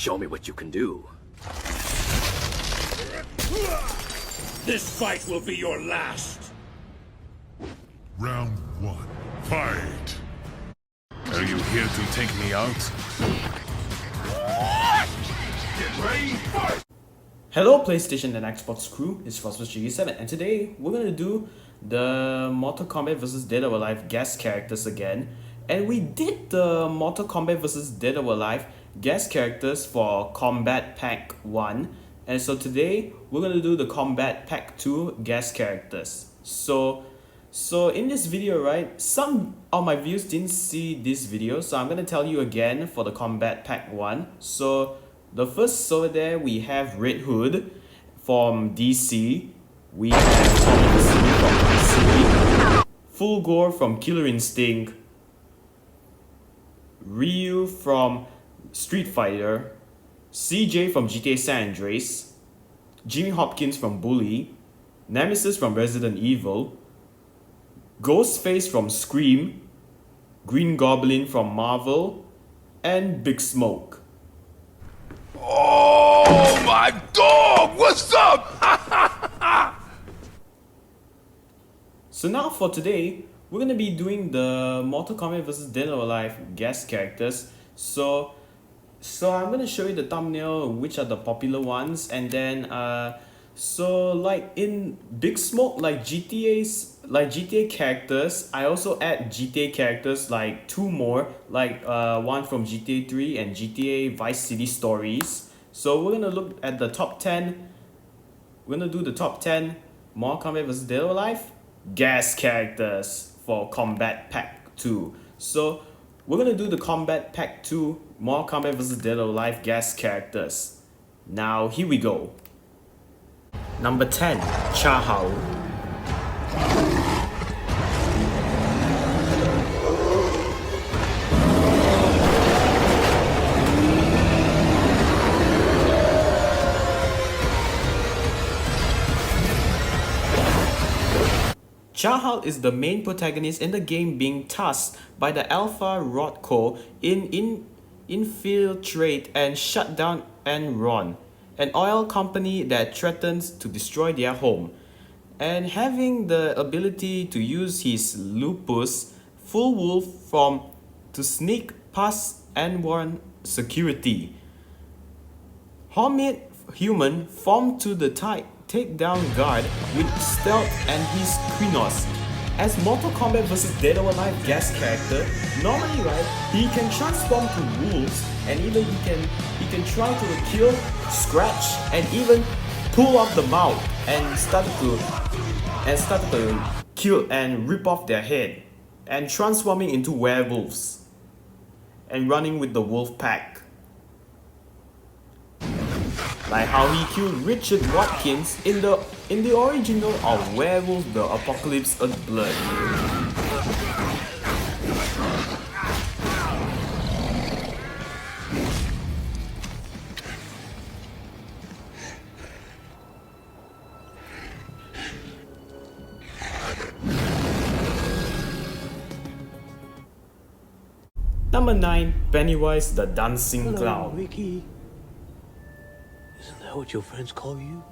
Show me what you can do. This fight will be your last. Round 1. Fight! Are you here to take me out? Get ready, fight! Hello PlayStation and Xbox crew, it's Jedah, and today we're gonna do the Mortal Kombat vs Dead or Alive guest characters again. And we did the Mortal Kombat vs Dead or Alive guest characters for Combat Pack 1. And so today we're gonna do the Combat Pack 2 guest characters. So in this video, right, some of my viewers didn't see this video, so I'm gonna tell you again for the Combat Pack 1. So the first over there we have Red Hood from DC. We have Tommy from DC. Full Gore from Killer Instinct. Ryu from Street Fighter. CJ from GTA San Andreas. Jimmy Hopkins from Bully. Nemesis from Resident Evil. Ghostface from Scream. Green Goblin from Marvel. And Big Smoke. Oh my dog! What's up? So now for today, we're gonna be doing the Mortal Kombat vs Dead or Alive guest characters. So I'm gonna show you the thumbnail, which are the popular ones, and then so like in Big Smoke, like GTA characters, I also add GTA characters like two more, like one from GTA 3 and GTA Vice City Stories. So we're gonna look at the top 10. We're gonna do the top 10 Mortal Kombat vs Dead or Alive guest characters for Combat Pack 2. So we're gonna do the Combat Pack 2 Mortal Kombat vs Dead or Alive guest characters. Now here we go. Number 10, Cahal. Cahal is the main protagonist in the game, being tasked by the Alpha Rodco in infiltrate and shut down Enron, an oil company that threatens to destroy their home, and having the ability to use his lupus full wolf to sneak past Enron security. Homid human formed to the take down guard with stealth and his Krynos. As Mortal Kombat vs Dead or Alive guest character, normally, right, he can transform to wolves, and even he can try to kill, scratch, and even pull off the mouth and start to kill and rip off their head, and transforming into werewolves and running with the wolf pack. Like how he killed Richard Watkins in the original of Werewolf the Apocalypse Earthblood. Number 9, Pennywise the Dancing Clown. Ricky. Isn't that what your friends call you?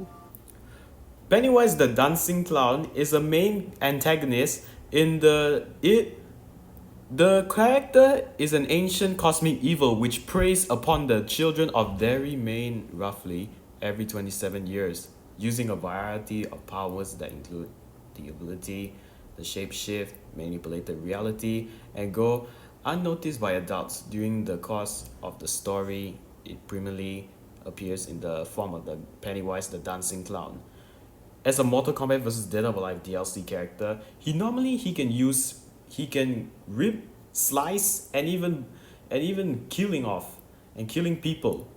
Pennywise the Dancing Clown is a main antagonist in the character is an ancient cosmic evil which preys upon the children of their remain roughly every 27 years, using a variety of powers that include the ability, the shapeshift, manipulate the reality, and go unnoticed by adults. During the course of the story, it primarily appears in the form of the Pennywise the Dancing Clown. As a Mortal Kombat vs Dead or Alive DLC character, he can rip, slice, and even killing people,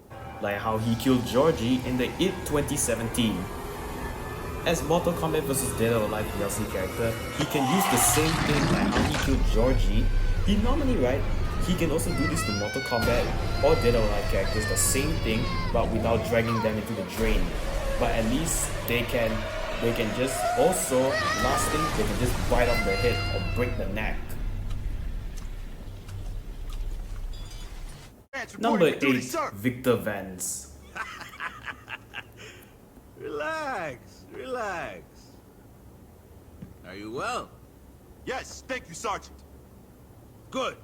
like how he killed Georgie in the It 2017. As Mortal Kombat vs Dead or Alive DLC character, he can use the same thing like how he killed Georgie. He normally, right, he can also do this to Mortal Kombat or Dead or Alive characters, the same thing, but without dragging them into the drain. But at least they can just also, last thing, they can just bite off the head or break the neck. Vance Number reporting for duty, 8, sir. Victor Vance. Relax, relax. Are you well? Yes, thank you, Sergeant. Good.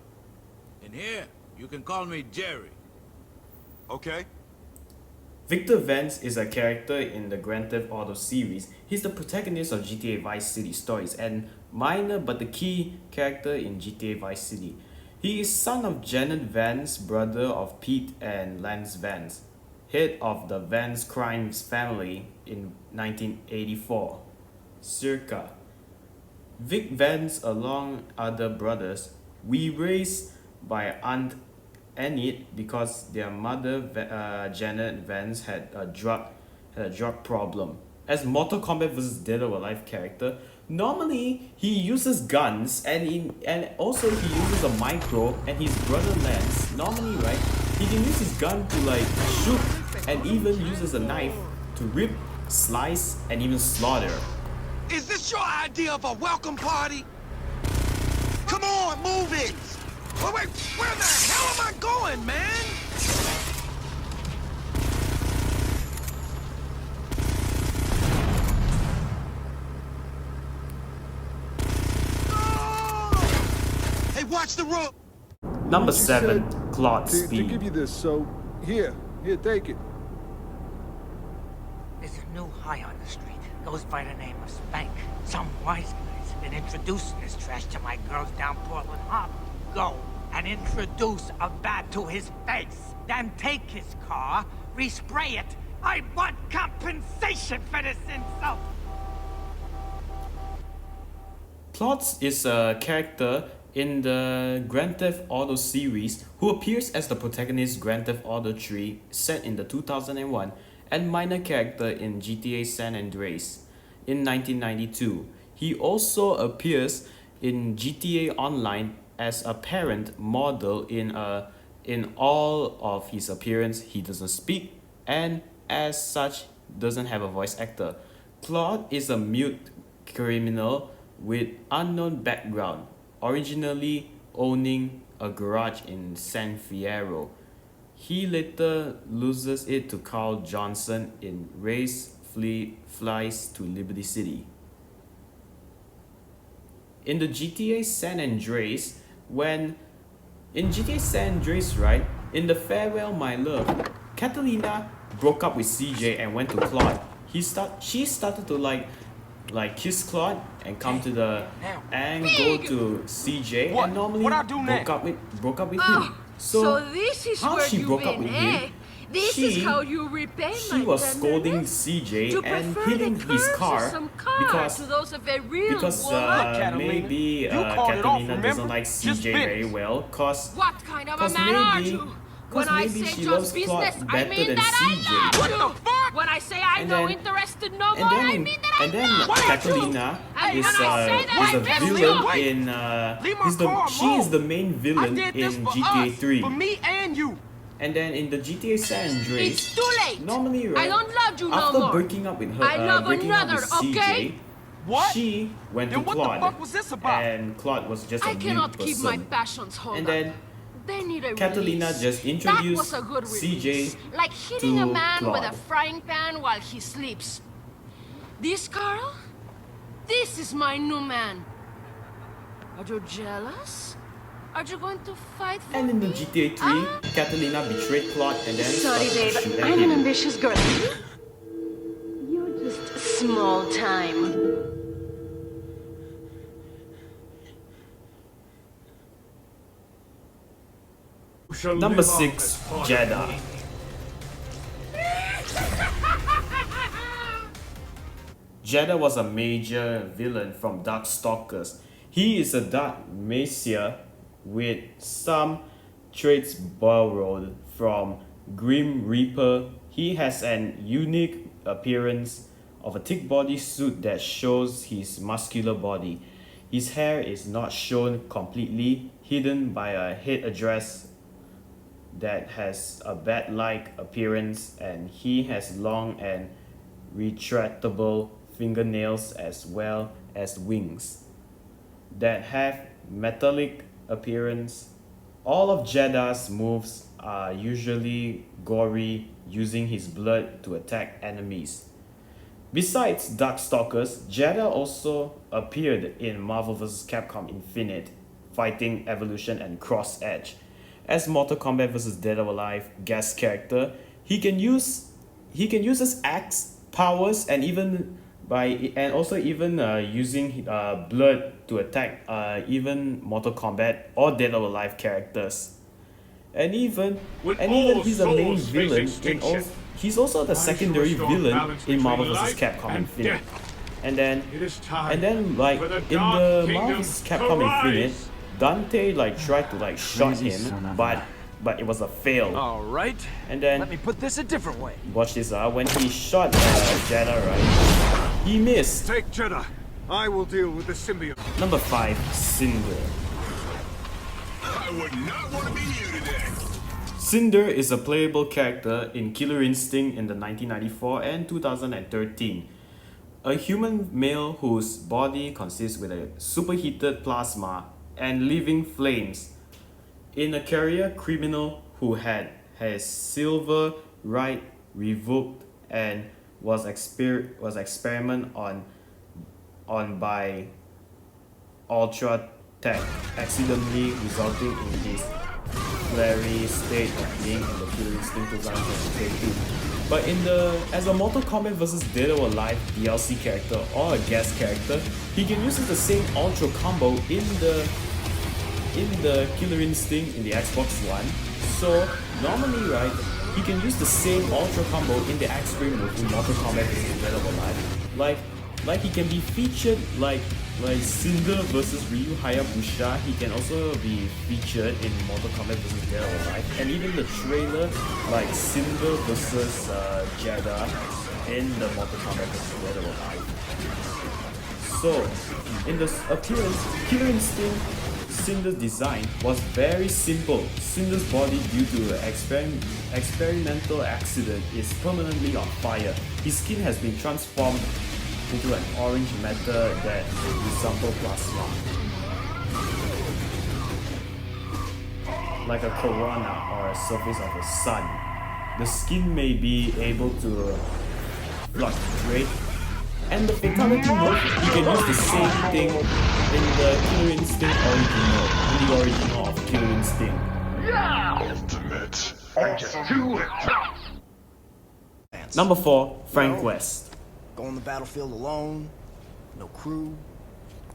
In here, you can call me Jerry. Okay. Victor Vance is a character in the Grand Theft Auto series. He's the protagonist of GTA Vice City stories and minor but the key character in GTA Vice City. He is son of Janet Vance, brother of Pete and Lance Vance, head of the Vance crimes family in 1984. Circa. Vic Vance, along other brothers, were raised by Aunt Enid because their mother Janet Vance had a drug problem. As Mortal Kombat vs. Dead or Alive character, normally he uses guns and also he uses a micro, and his brother Lance, normally right, he can use his gun to like shoot and even uses a knife to rip, slice and even slaughter. Is this your idea of a welcome party? Come on, move it! Wait, where the hell am I going, man? Oh! Hey, watch the road! Number You 7, said Claude to Speed. give you this, so here, take it. There's a new high on the street. Goes by the name of Spank. Some wise guy's been introducing this trash to my girls down Portland Harbor. Go and introduce a bat to his face. Then take his car, respray it. I want compensation for this insult. Claude is a character in the Grand Theft Auto series who appears as the protagonist Grand Theft Auto 3 set in the 2001 and minor character in GTA San Andreas in 1992. He also appears in GTA Online as a parent model in all of his appearance. He doesn't speak and as such doesn't have a voice actor. Claude is a mute criminal with unknown background, originally owning a garage in San Fierro. He later loses it to Carl Johnson in Race Flies to Liberty City. In the GTA San Andreas, in GTA San Andreas, right, in the Farewell My Love, Catalina broke up with CJ and went to Claude. She started to like kiss Claude and come to the and go to CJ and normally broke up with him. So this is how where she you've broke up been, with eh? him? This is how you repay my She was scolding tenderness? CJ To and prefer hitting the his curves of car some car because to those of a real woman. maybe You called it off, Catalina remember? doesn't like Just CJ very finish. well cause What kind of a man are you? When I maybe say she just loves business, Claude I better mean than that CJ. I love you. When I say I'm And no then- interested no And more, I then, mean that I and then love Catalina And is when I say that, a I miss villain you. in Leave my car she is alone. the main I villain did this in for GTA us, 3. for me and you. And then in the GTA San Andreas, It's too late. normally right, I don't love you no after more. breaking up with her, I love breaking up another, with CJ, okay? What? she went Then to what the Claude, fuck was this about? and Claude was just a I mute cannot person. keep my passions hold And up. then They need a Catalina release. just That introduced was a good CJ release. Like hitting a to man with a Claude. frying pan while he sleeps. This Carl? This is my new man. Are you jealous? Are you going to fight for And in the me? GTA 3, Catalina betrayed Claude and then Sorry, started to babe. shoot at I'm an him. ambitious girl. You're just small time. Number 6, Jedah. Jedah was a major villain from Darkstalkers. He is a dark messiah with some traits borrowed from Grim Reaper. He has an unique appearance of a thick bodysuit that shows his muscular body. His hair is not shown completely, hidden by a headdress that has a bat-like appearance, and he has long and retractable fingernails as well as wings that have metallic appearance. All of Jedah's moves are usually gory, using his blood to attack enemies. Besides Darkstalkers, Jedah also appeared in Marvel vs. Capcom Infinite, Fighting Evolution and Cross Edge. As Mortal Kombat vs. Dead or Alive guest character, he can use his axe powers and also using blood to attack even Mortal Kombat or Dead or Alive characters. And even he's a main villain he's also the secondary villain in Marvel vs. Capcom Infinite. And then like in the Marvel vs. Capcom Infinite, Dante tried to shot him, but it was a fail. All right. And then Let me put this a different way. watch this when he shot Jedah, right, he missed. Take Jedah. I will deal with the symbiote. Number 5, Cinder. I would not want to be you today. Cinder is a playable character in Killer Instinct in the 1994 and 2013. A human male whose body consists with a superheated plasma and living flames. In a career criminal who had his silver right revoked and was experimented on by Ultra Tech, accidentally resulting in his flary state of being in the Killer Instinct 2022. But as a Mortal Kombat vs. Dead or Alive DLC character or a guest character, he can use the same Ultra combo in the Killer Instinct in the Xbox One. So normally, right, he can use the same Ultra combo in the X-Treme move in Mortal Kombat vs. Dead or Alive. Like he can be featured like Cinder vs. Ryu Hayabusa. He can also be featured in Mortal Kombat vs. Dead or Alive, and even the trailer like Cinder vs. Jedah in the Mortal Kombat vs. Dead or Alive. So in this appearance, Killer Instinct Cinder's design was very simple. Cinder's body, due to an experimental accident, is permanently on fire. His skin has been transformed into an orange matter that resembles plasma, like a corona or a surface of a sun. The skin may be able to fluctuate, and the fatality mode, you can use the same thing in the Killer Instinct original of Killer Instinct. Ultimate. Number 4, Frank West. Go on the battlefield alone, no crew.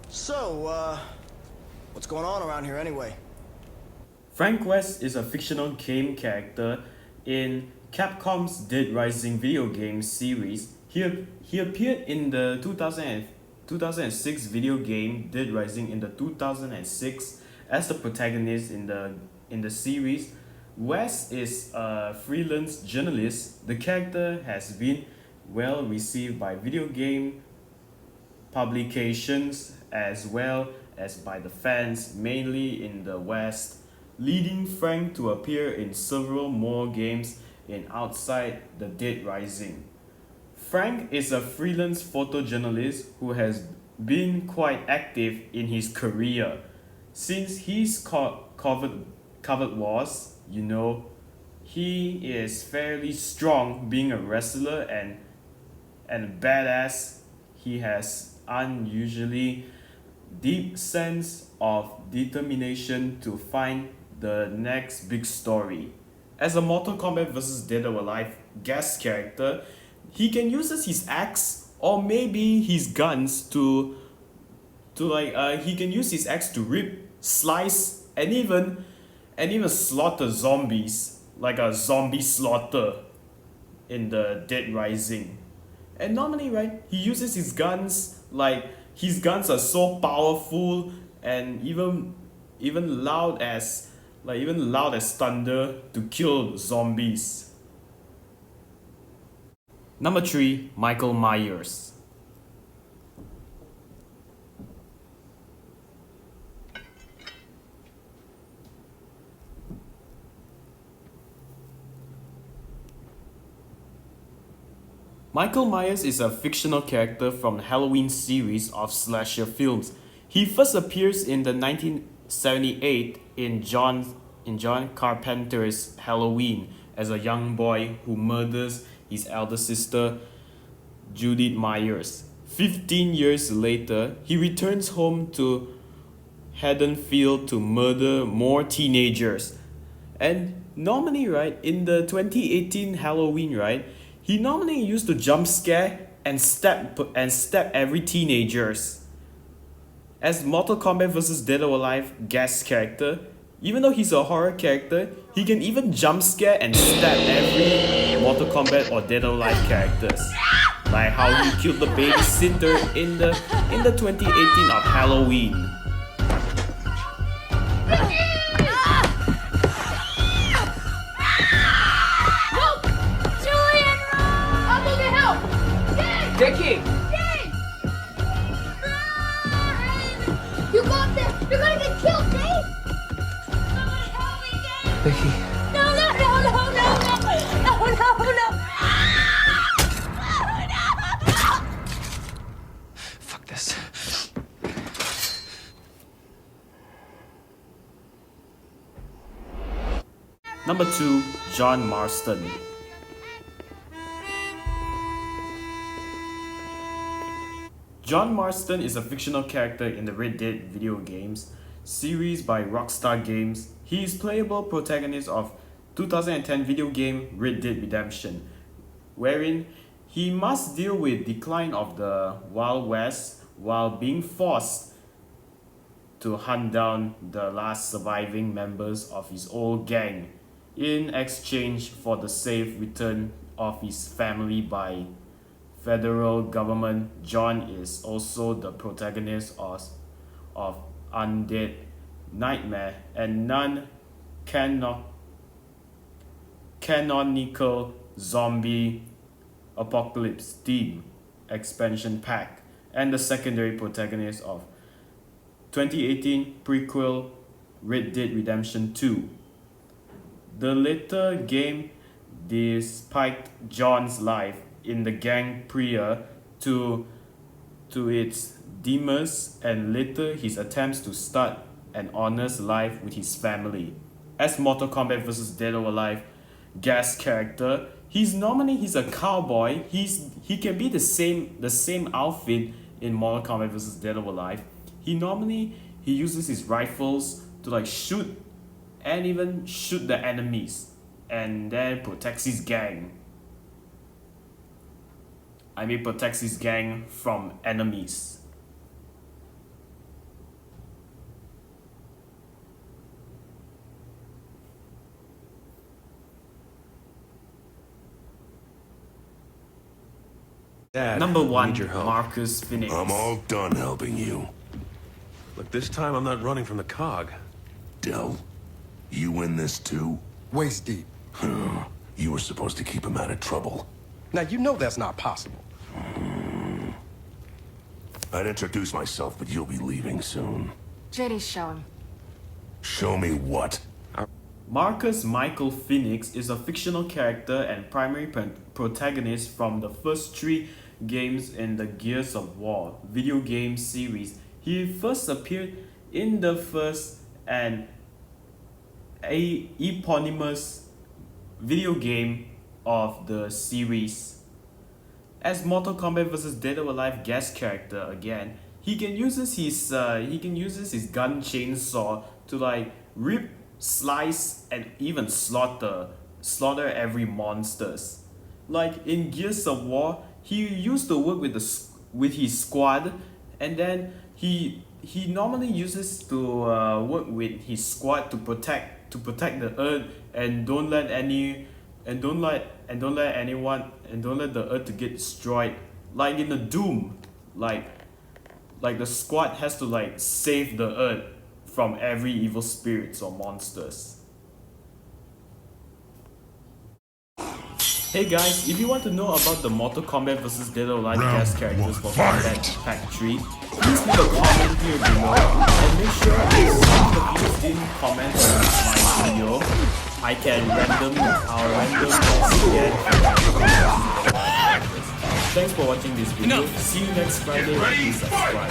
So, what's going on around here anyway? Frank West is a fictional game character in Capcom's Dead Rising video game series. He appeared in the 2006 video game Dead Rising in the 2006 as the protagonist in the series. West is a freelance journalist. The character has been well received by video game publications as well as by the fans, mainly in the West, leading Frank to appear in several more games in outside the Dead Rising. Frank is a freelance photojournalist who has been quite active in his career. Since he's covered wars, he is fairly strong being a wrestler and badass. He has unusually deep sense of determination to find the next big story. As a Mortal Kombat vs. Dead or Alive guest character, he can use his axe or maybe his guns he can use his axe to rip, slice, and even slaughter zombies, like a zombie slaughter in the Dead Rising. And normally, right, he uses his guns, like his guns are so powerful and even loud as thunder to kill zombies. Number 3, Michael Myers. Michael Myers is a fictional character from the Halloween series of slasher films. He first appears in the 1978 in John John Carpenter's Halloween as a young boy who murders his elder sister, Judith Myers. 15 years later, he returns home to Haddonfield to murder more teenagers. And normally, right, in the 2018 Halloween, right, he normally used to jump scare and stab every teenagers. As Mortal Kombat vs. Dead or Alive guest character, even though he's a horror character, he can even jump scare and stab every Mortal Kombat or Dead or Alive characters. Like how he killed the baby Cinder in the 2018 of Halloween. Vicky! You got this! You're gonna get killed, Dave! Vicky. No! Fuck this. Number 2, John Marston. John Marston is a fictional character in the Red Dead video games series by Rockstar Games. He is playable protagonist of 2010 video game Red Dead Redemption, wherein he must deal with decline of the Wild West while being forced to hunt down the last surviving members of his old gang in exchange for the safe return of his family by federal government. John is also the protagonist of Undead Nightmare and non-canonical zombie apocalypse theme expansion pack, and the secondary protagonist of 2018 prequel Red Dead Redemption 2. The latter game despite John's life in the gang prior to its demise and later his attempts to start an honest life with his family. As Mortal Kombat vs. Dead or Alive guest character, he's a cowboy. He can be the same outfit in Mortal Kombat vs. Dead or Alive. He uses his rifles to like shoot and even shoot the enemies and then protects his gang. Protects his gang from enemies. Dad, Number 1, need your help. Marcus Phoenix. I'm all done helping you. Look, this time I'm not running from the cog. Del, you in this too? Waist deep. You were supposed to keep him out of trouble. Now, you know that's not possible. I'd introduce myself, but you'll be leaving soon. JD's show him. Show me what? Marcus Michael Phoenix is a fictional character and primary protagonist from the first 3 games in the Gears of War video game series. He first appeared in the first and eponymous video game of the series. As Mortal Kombat vs. Dead or Alive guest character again, he can uses his gun chainsaw to like rip, slice, and even slaughter every monsters. Like in Gears of War, he used to work with his squad, and then he normally uses to work with his squad to protect the Earth and don't let the Earth to get destroyed. Like in the Doom, like the squad has to like save the Earth from every evil spirits or monsters. Hey guys, if you want to know about the Mortal Kombat vs. Dead or Alive guest characters for Kombat Pack 3, please leave a comment here below and make sure if some of the views didn't comment on my video, I can random again. Thanks for watching this video. See you next Friday. Please subscribe.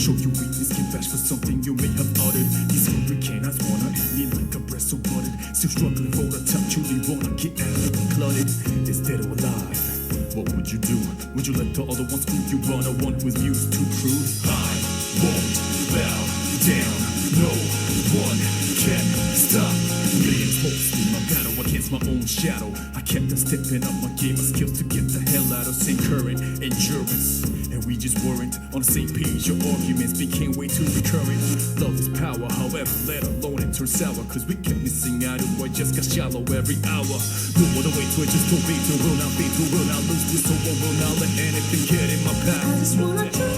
show you weakness, get bash for something you may have uttered. These hungry canines wanna eat me like a breast so buttered. Still struggling for the top, truly wanna get out of the cluttered. Is dead or alive? What would you do? Would you let the other one screw you on a one who is used too crude? I won't bow down. No one can stop me. It's mostly my battle against my own shadow. I kept on stepping up my game of skills to get the hell out of same current endurance. And we just weren't on the same page. Your arguments became way too recurrent. Love is power, however, let alone it turn sour. Cause we kept missing out and boy just got shallow every hour. No other way to it, just obey to will not be to will not lose this. So I will not let anything get in my path. I just wanna